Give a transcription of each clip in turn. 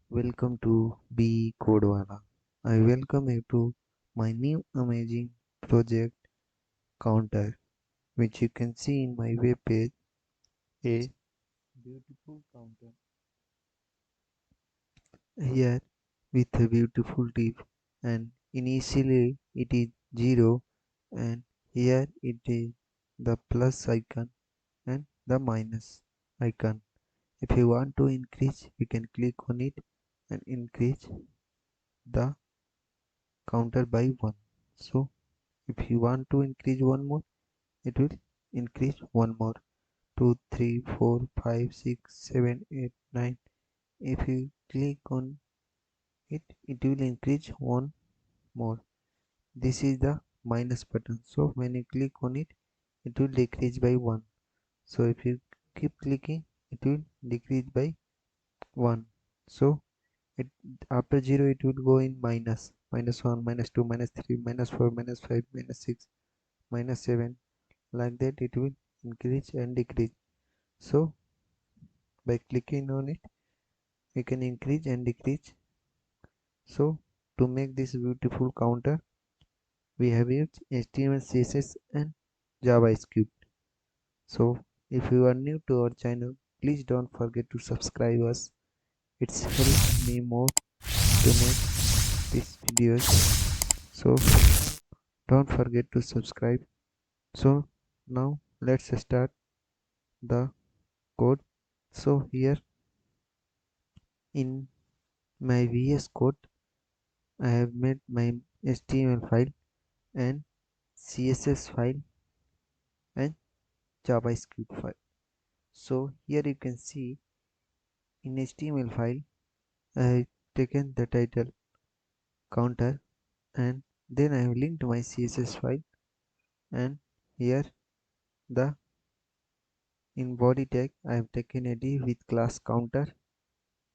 Welcome to Becodewala. I welcome you to my new amazing project counter, which you can see in my web page. A beautiful counter here with a beautiful tip, and initially it is 0, and here it is the plus icon and the minus icon. If you want to increase, you can click on it and increase the counter by 1. So if you want to increase one more, it will increase one more. 2, 3, 4, 5, 6, 7, 8, 9. If you click on it, it will increase one more. This is the minus button. So when you click on it, it will decrease by 1. So if you keep clicking, it will decrease by 1. So it after 0 it will go in minus, minus 1, minus 2, minus 3, minus 4, minus 5, minus 6, minus 7. Like that it will increase and decrease. So by clicking on it, you can increase and decrease. So to make this beautiful counter, we have used HTML, CSS and JavaScript. So if you are new to our channel, please don't forget to subscribe us. It's helped me more to make these videos. So don't forget to subscribe. So now let's start the code. So here in my VS Code, I have made my HTML file and CSS file and JavaScript file. So here you can see in HTML file I have taken the title counter, and then I have linked my CSS file, and here the in body tag I have taken a div with class counter,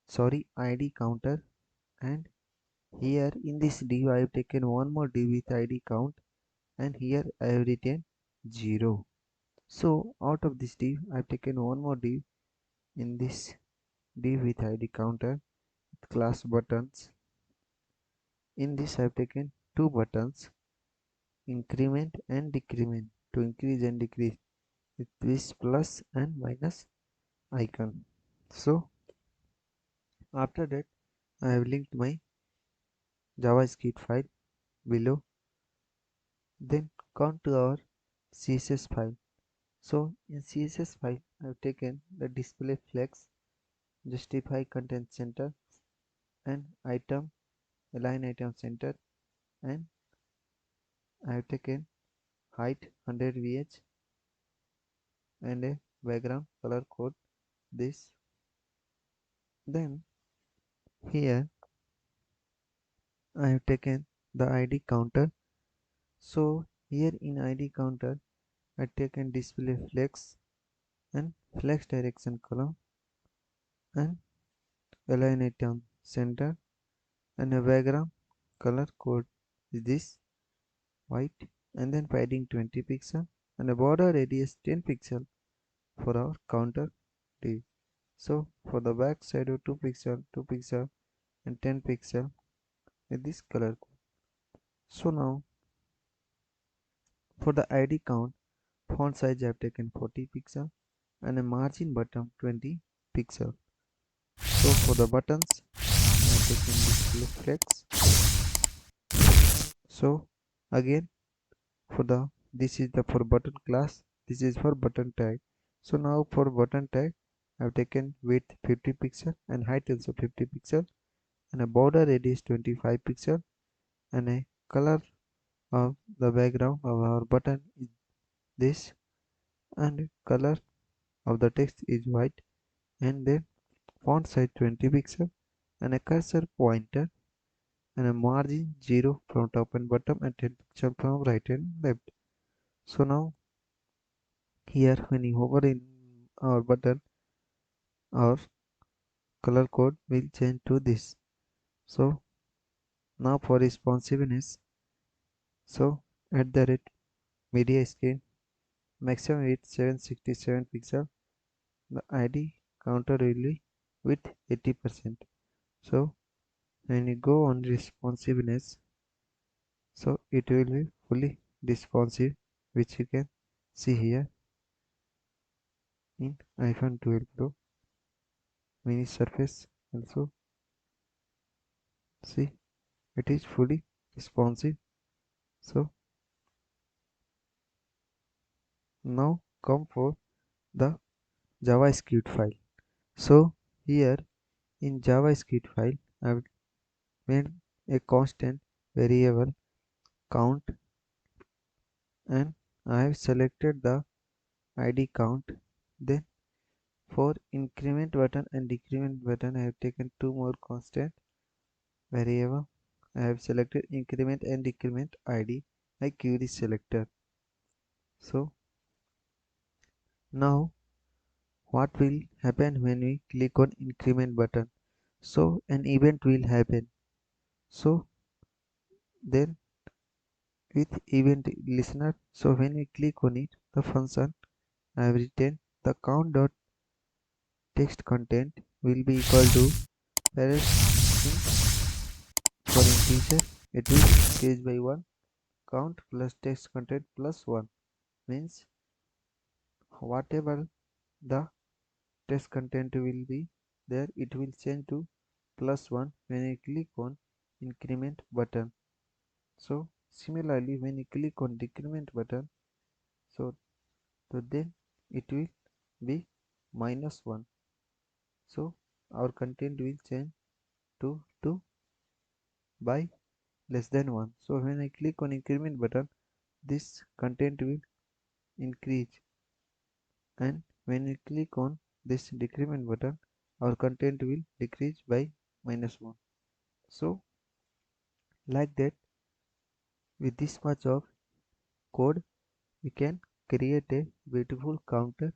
sorry, ID counter, and here in this div I have taken one more div with ID count, and here I have written 0. So out of this div I have taken one more div in this div with ID counter with class buttons. In this I have taken two buttons, increment and decrement, to increase and decrease with this plus and minus icon. So after that I have linked my JavaScript file below. Then come to our CSS file. So in CSS file I have taken the display flex, justify content center, and item align item center, and I have taken height 100 VH and a background color code this. Then here I have taken the ID counter. So here in ID counter I taken display flex and flex direction column and align item center, and a background color code is this white, and then padding 20 pixel and a border radius 10 pixel for our counter div. So for the back side of 2 pixel, 2 pixel and 10 pixel with this color code. So now for the ID count, font size I have taken 40 pixel and a margin bottom 20 pixel. So for the buttons I have taken display flex. So again for the this is the for button class, this is for button tag. So now for button tag I have taken width 50 pixel and height also 50 pixel and a border radius 25 pixel, and a color of the background of our button is this, and color of the text is white, and then font size 20 pixel and a cursor pointer and a margin 0 from top and bottom and 10 pixel from right and left. So now here when you hover in our button, our color code will change to this. So now for responsiveness, so at the rate media screen, maximum width 767 pixel. The ID counter will be with 80%. So when you go on responsiveness, so it will be fully responsive, which you can see here in iPhone 12 Pro mini surface. Also see it is fully responsive. So now come for the JavaScript file. So here in JavaScript file I have made a constant variable count, and I have selected the ID count. Then for increment button and decrement button I have taken two more constant variable. I have selected increment and decrement ID by query selector. So now what will happen when we click on increment button? So an event will happen. So then with event listener, so when we click on it, the function I have written the count dot text content will be equal to parent for integer. It will increase by 1, count plus text content plus 1, means whatever the text content will be there, it will change to plus 1 when I click on increment button. So similarly when you click on decrement button, so, then it will be -1. So our content will change to 2 by less than 1. So when I click on increment button, this content will increase, and when I click on this decrement button, our content will decrease by -1. So like that, with this much of code we can create a beautiful counter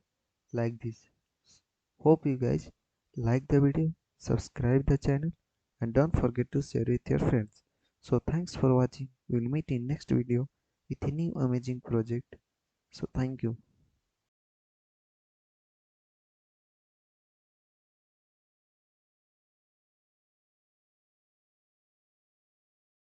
like this. Hope you guys like the video, subscribe the channel, and don't forget to share with your friends. So thanks for watching. We will meet in next video with a new amazing project. So thank you.